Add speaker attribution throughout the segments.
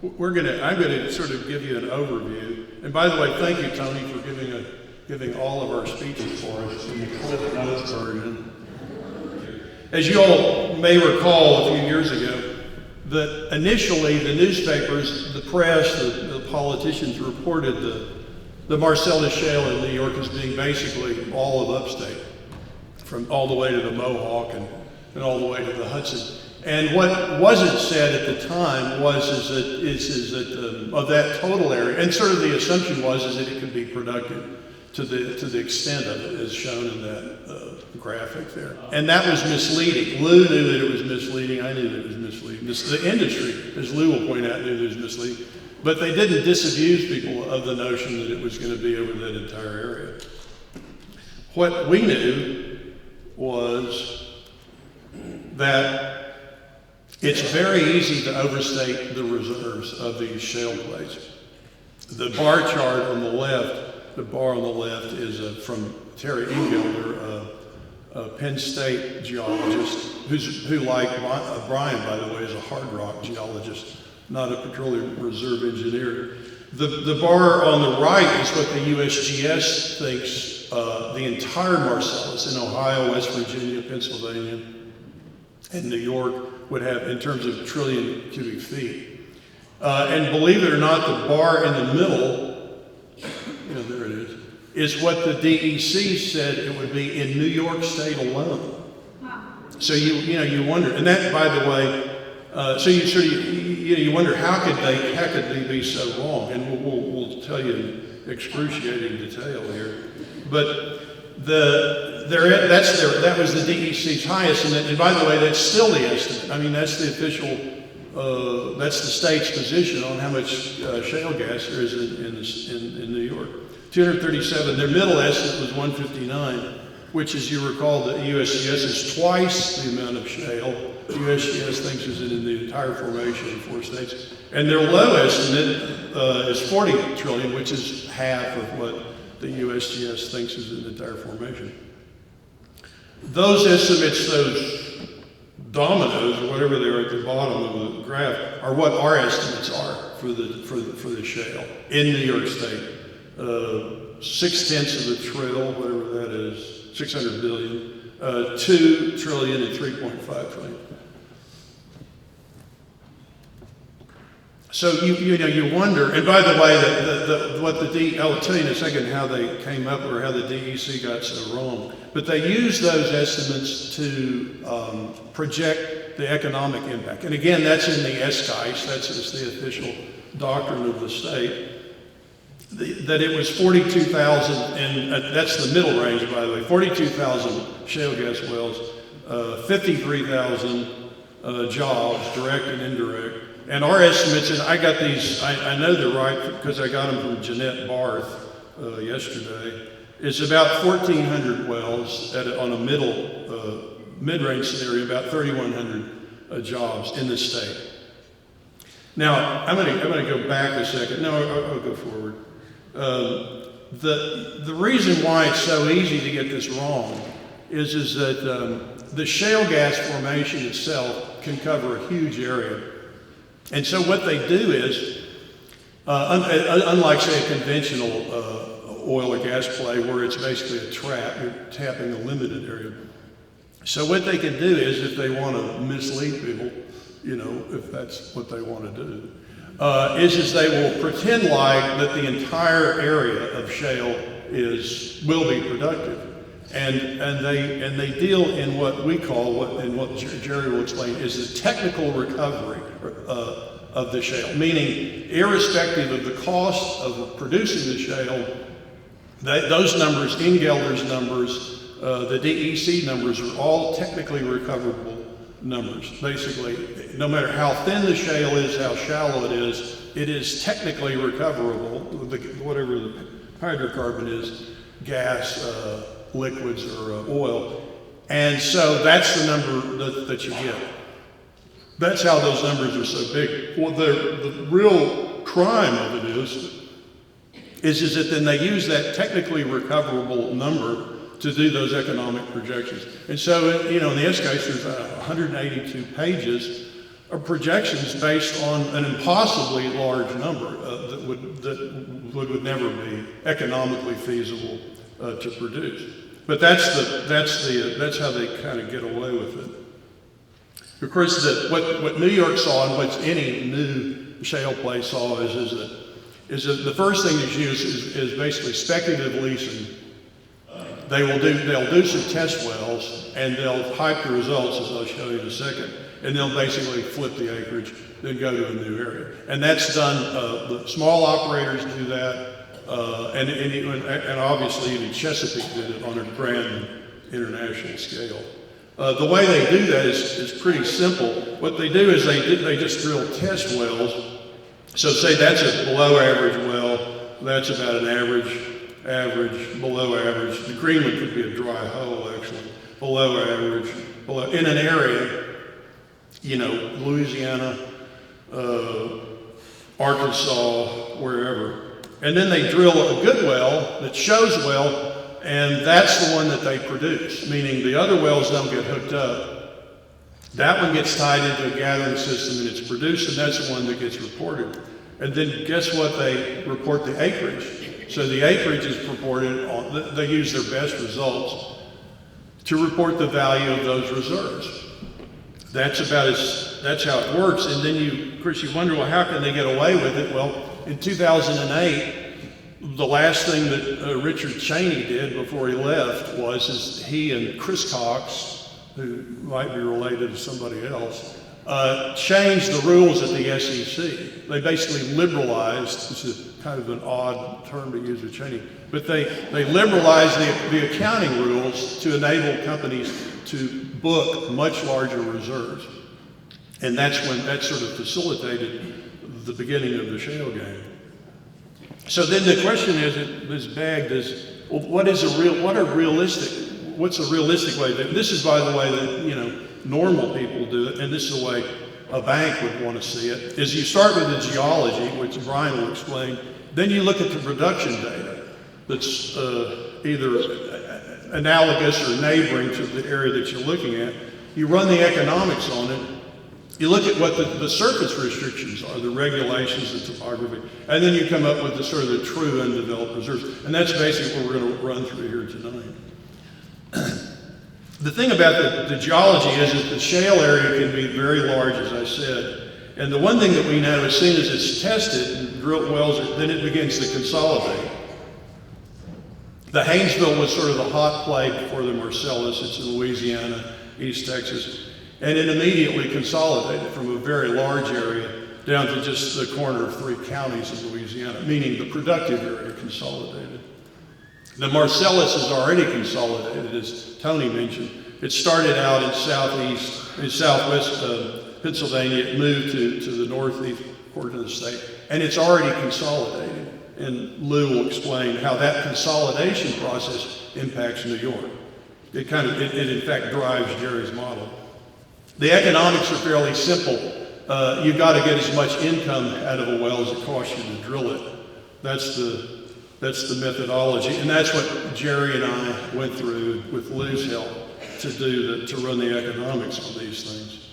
Speaker 1: I'm gonna sort of give you an overview. And by the way, thank you, Tony, for giving all of our speeches for us in the Cliff Notes version. As you all may recall, a few years ago, that initially the newspapers, the press, the politicians reported the Marcellus Shale in New York as being basically all of upstate, from all the way to the Mohawk and all the way to the Hudson. And what wasn't said at the time is that of that total area, and sort of the assumption was that it could be productive to the extent of it, as shown in that graphic there. And that was misleading. Lou knew that it was misleading. I knew that it was misleading. The industry, as Lou will point out, knew that it was misleading. But they didn't disabuse people of the notion that it was going to be over that entire area. What we knew was that it's very easy to overstate the reserves of these shale plays. The bar chart on the left, the bar on the left is from Terry Ingelder, a Penn State geologist, who like Brian, by the way, is a hard rock geologist, not a petroleum reserve engineer. The bar on the right is what the USGS thinks the entire Marcellus in Ohio, West Virginia, Pennsylvania, and New York would have in terms of trillion cubic feet. And believe it or not, the bar in the middle, there it is what the DEC said it would be in New York State alone. So you wonder, and that, by the way, so you sort of you wonder how could they be so wrong? And we'll tell you in excruciating detail here, but that was the DEC's highest, and by the way, that's still the estimate. I mean, that's the official, that's the state's position on how much shale gas there is in New York. 237. Their middle estimate was 159, which, as you recall, the USGS is twice the amount of shale. The USGS thinks is in the entire formation in 4 states, and their low estimate is 40 trillion, which is half of what the USGS thinks is in the entire formation. Those estimates, those dominoes or whatever they are at the bottom of the graph, are what our estimates are for the shale in New York State. 0.6 of a trill, whatever that is, 600 billion, 2 trillion and 3.5 trillion. So you wonder, and by the way, I'll tell you in a second how they came up or how the DEC got so wrong. But they used those estimates to project the economic impact. And again, that's in the SKICE, that's the official doctrine of the state. That it was 42,000, and that's the middle range, by the way, 42,000 shale gas wells, 53,000 jobs, direct and indirect. And our estimates, and I got these, I know they're right because I got them from Jeanette Barth yesterday, is about 1,400 wells on a mid-range scenario, about 3,100 jobs in the state. Now, I'm gonna go back a second. No, I'll go forward. The reason why it's so easy to get this wrong is that the shale gas formation itself can cover a huge area. And so what they do is, unlike say a conventional oil or gas play where it's basically a trap, you're tapping a limited area. So what they can do is, if they want to mislead people, if that's what they want to do, is they will pretend like that the entire area of shale will be productive, and they deal in what we call and what Jerry will explain is the technical recovery of the shale, meaning irrespective of the cost of producing the shale, those numbers, Ingelder's numbers, the DEC numbers are all technically recoverable numbers. Basically, no matter how thin the shale is, how shallow it is technically recoverable, whatever the hydrocarbon is, gas, liquids, or oil. And so that's the number that you get. That's how those numbers are so big. Well, the real crime of it is that then they use that technically recoverable number to do those economic projections. And so, in the SKICE, there's 182 pages are projections based on an impossibly large number that would never be economically feasible to produce. But that's how they kind of get away with it. Of course, what New York saw and what any new shale play saw is that the first thing that's used is basically speculative leasing. They'll do some test wells and they'll hype the results, as I'll show you in a second, and they'll basically flip the acreage, then go to a new area. And that's done. The small operators do that, and obviously even Chesapeake did it on a grand international scale. The way they do that is pretty simple. What they do is they just drill test wells. So say that's a below average well, that's about an average, below average. The green one could be a dry hole actually, below average, in an area, Louisiana, Arkansas, wherever. And then they drill a good well that shows well, and that's the one that they produce, meaning the other wells don't get hooked up. That one gets tied into a gathering system and it's produced, and that's the one that gets reported. And then guess what? They report the acreage. So the acreage is reported they use their best results to report the value of those reserves. That's how it works. And then of course you wonder, well, how can they get away with it? Well, in 2008, the last thing that Richard Cheney did before he left was he and Chris Cox, who might be related to somebody else, changed the rules at the SEC. They basically liberalized, this is kind of an odd term to use with Cheney, but they liberalized the accounting rules to enable companies to book much larger reserves. And that sort of facilitated the beginning of the shale game. So then the question is bagged is, well, what's a realistic way? This is, by the way, that normal people do it, and this is the way a bank would want to see it, is you start with the geology, which Brian will explain, then you look at the production data that's either analogous or neighboring to the area that you're looking at. You run the economics on it, you look at what the surface restrictions are, the regulations, the topography, and then you come up with the true undeveloped reserves. And that's basically what we're going to run through here tonight. The thing about the geology is that the shale area can be very large, as I said. And the one thing that we know, as soon as it's tested and drilled wells, then it begins to consolidate. The Haynesville was sort of the hot play before the Marcellus. It's in Louisiana, East Texas. And it immediately consolidated from a very large area down to just the corner of 3 counties of Louisiana, meaning the productive area consolidated. The Marcellus is already consolidated, as Tony mentioned. It started out in southwest Pennsylvania, it moved to the northeast quarter of the state, and it's already consolidated. And Lou will explain how that consolidation process impacts New York. It in fact drives Jerry's model. The economics are fairly simple. You've got to get as much income out of a well as it costs you to drill it. That's the methodology, and that's what Jerry and I went through with Lou's help to run the economics on these things.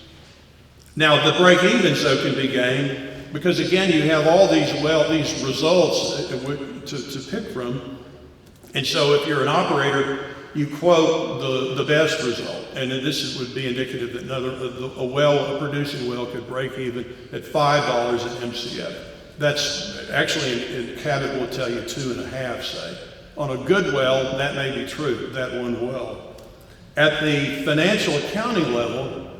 Speaker 1: Now the break-evens though can be gained because again you have all these results to pick from, and so if you're an operator, you quote the best result, and this would be indicative that a producing well could break even at $5 an MCF. That's actually in Cabot will tell you 2.5, say. On a good well, that may be true, that one well. At the financial accounting level,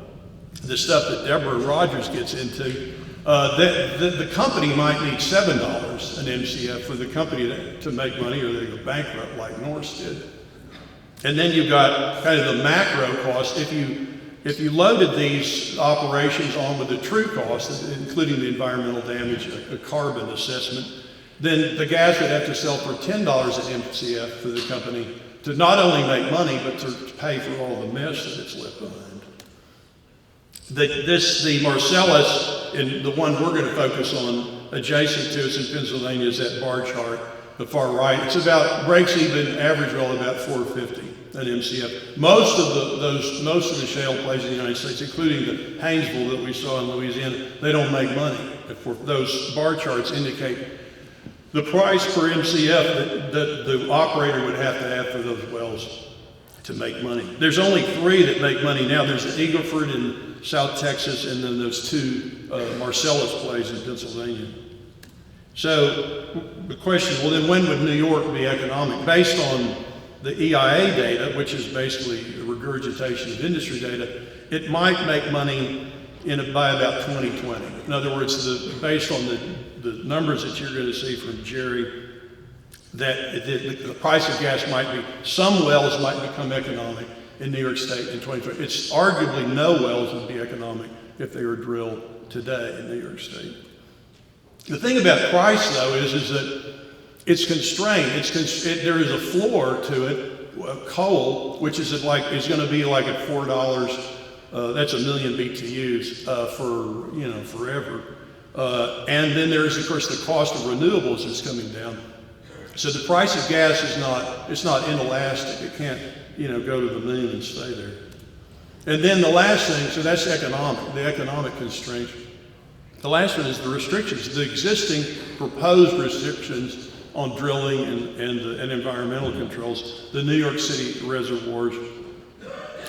Speaker 1: the stuff that Deborah Rogers gets into, the company might need $7 an MCF for the company to make money, or they go bankrupt like Norse did. And then you've got kind of the macro cost. If you loaded these operations on with the true cost, including the environmental damage, a carbon assessment, then the gas would have to sell for $10 an MCF for the company to not only make money, but to pay for all the mess that it's left behind. The Marcellus, and the one we're going to focus on adjacent to us in Pennsylvania, is that bar chart, the far right. It's about, breaks even average well about 450. an MCF. Most of the shale plays in the United States, including the Haynesville that we saw in Louisiana, they don't make money. Those bar charts indicate the price per MCF that the operator would have to have for those wells to make money. There's only 3 that make money now. There's the Eagle Ford in South Texas, and then those 2 Marcellus plays in Pennsylvania. So the question, well then when would New York be economic? Based on the EIA data, which is basically a regurgitation of industry data, it might make money by about 2020. In other words, based on the numbers that you're going to see from Jerry, that the price of gas might be, some wells might become economic in New York State in 2020. It's arguably no wells would be economic if they were drilled today in New York State. The thing about price, though, is that it's constrained. There is a floor to it. Coal, which is going to be like at $4. That's 1 million BTUs for forever. And then there's of course the cost of renewables that's coming down. So the price of gas is not inelastic. It can't go to the moon and stay there. And then the last thing, so that's economic, the economic constraints. The last one is the restrictions, the existing proposed restrictions on drilling and environmental controls. The New York City reservoirs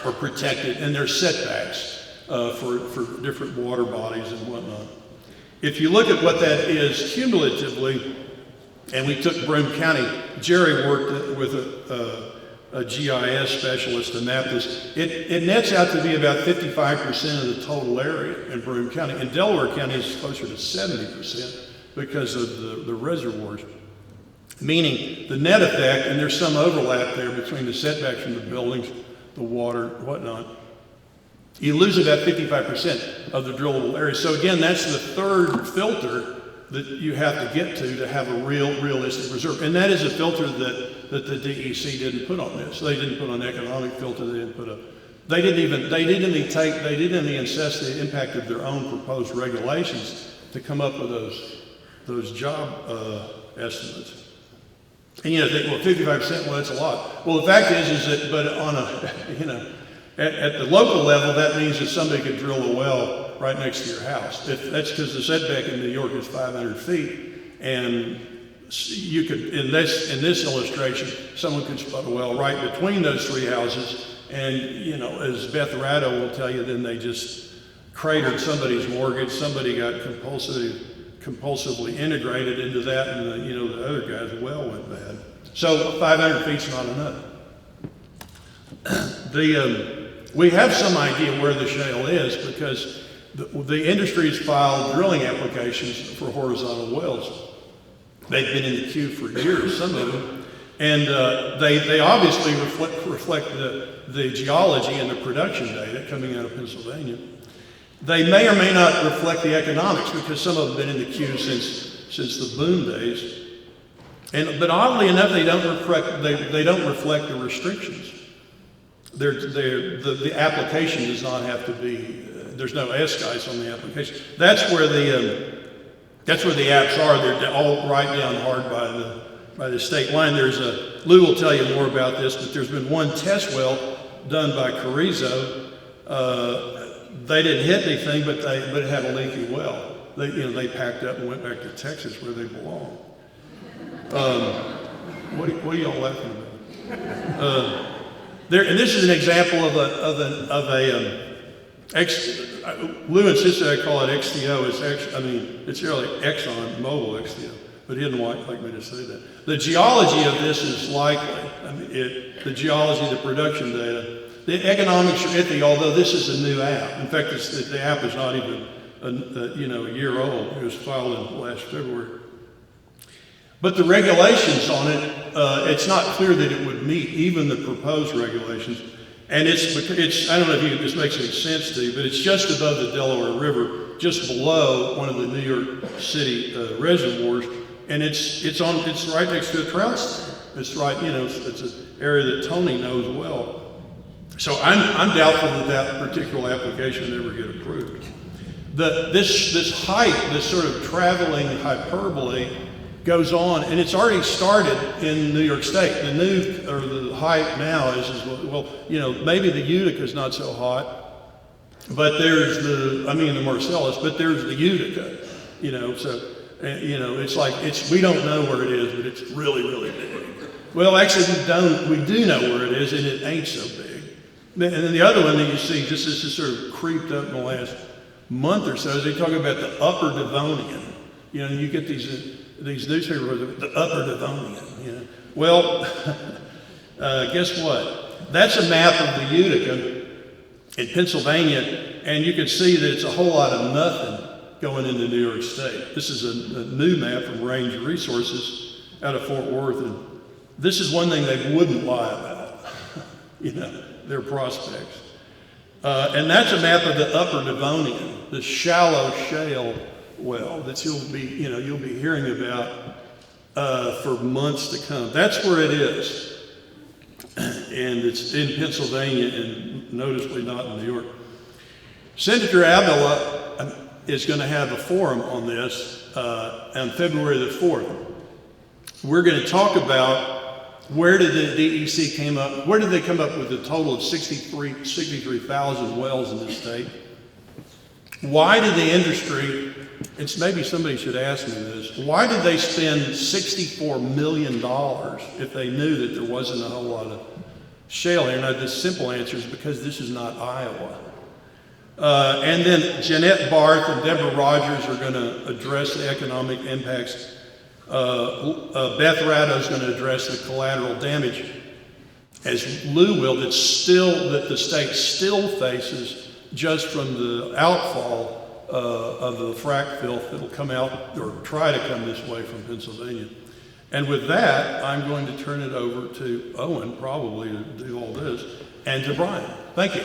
Speaker 1: are protected, and there's setbacks for different water bodies and whatnot. If you look at what that is cumulatively, and we took Broome County, Jerry worked with a GIS specialist to map this. It nets out to be about 55% of the total area in Broome County. In Delaware County, it's closer to 70% because of the reservoirs. Meaning the net effect, and there's some overlap there between the setbacks from the buildings, the water, whatnot. You lose about 55% of the drillable area. So again, that's the third filter that you have to get to have a realistic reserve. And that is a filter that the DEC didn't put on this. They didn't put on economic filter, they didn't even assess the impact of their own proposed regulations to come up with those job estimates. And think, well, 55%, well, that's a lot. Well, the fact is that, but on at the local level, that means that somebody could drill a well right next to your house. That's because the setback in New York is 500 feet, and you could, in this illustration, someone could spot a well right between those 3 houses, and as Beth Ratto will tell you, then they just cratered somebody's mortgage. Somebody got compulsively integrated into that, and the other guy's well went bad. So 500 feet's not enough. We have some idea where the shale is because the industry's filed drilling applications for horizontal wells. They've been in the queue for years, some of them, and they obviously reflect the geology and the production data coming out of Pennsylvania. They may or may not reflect the economics because some of them have been in the queue since the boom days. But oddly enough, they don't reflect the restrictions. The application does not have to be. There's no S-guys on the application. That's where the apps are. They're all right down hard by the state line. Lou will tell you more about this, but there's been one test well done by Carrizo. They didn't hit anything, but it had a leaky well. They packed up and went back to Texas where they belong. What are y'all laughing about? And this is an example of a Lou insisted I call it XTO. It's really Exxon Mobil XTO, but he didn't like me to say that. The geology of this is likely. The geology, the production data. The economics are iffy, although this is a new app. In fact, the app is not even a year old. It was filed in last February. But the regulations on it, it's not clear that it would meet even the proposed regulations. And it's I don't know if this makes any sense to you, but it's just above the Delaware River, just below one of the New York City reservoirs, and it's right next to a trout stream. It's right, it's an area that Tony knows well. So I'm doubtful that particular application would ever get approved. This height, this sort of traveling hyperbole, goes on, and it's already started in New York State. The hype now is well, you know, maybe the Utica's not so hot, but there's the Marcellus, but there's the Utica, you know, so, you know, it's like, we don't know where it is, but it's really, really big. Well, actually, we do know where it is, and it ain't so big. And then the other one that you see, just as this sort of creeped up in the last month or so, is they talk about the Upper Devonian. You know, you get these newspapers, the Upper Devonian, you know. Well, guess what? That's a map of the Utica in Pennsylvania, and you can see that it's a whole lot of nothing going into New York State. This is a new map from Range Resources out of Fort Worth, and this is one thing they wouldn't lie about, you know, their prospects. And that's a map of the Upper Devonian, the shallow shale well that you'll be hearing about for months to come. That's where it is, and it's in Pennsylvania and noticeably not in New York. Senator Avila is going to have a forum on this on February the 4th. We're going to talk about where did the DEC where did they come up with a total of 63,000 wells in this state? Why did the industry, maybe somebody should ask me this, why did they spend $64 million if they knew that there wasn't a whole lot of shale here? Now, the simple answer is because this is not Iowa. And then Jeanette Barth and Deborah Rogers are going to address the economic impacts. Beth Ratto is going to address the collateral damage, as Lou will, that the state still faces just from the outfall of the frack filth that will come out or try to come this way from Pennsylvania. And with that, I'm going to turn it over to Owen, probably, to do all this, and to Brian. Thank you.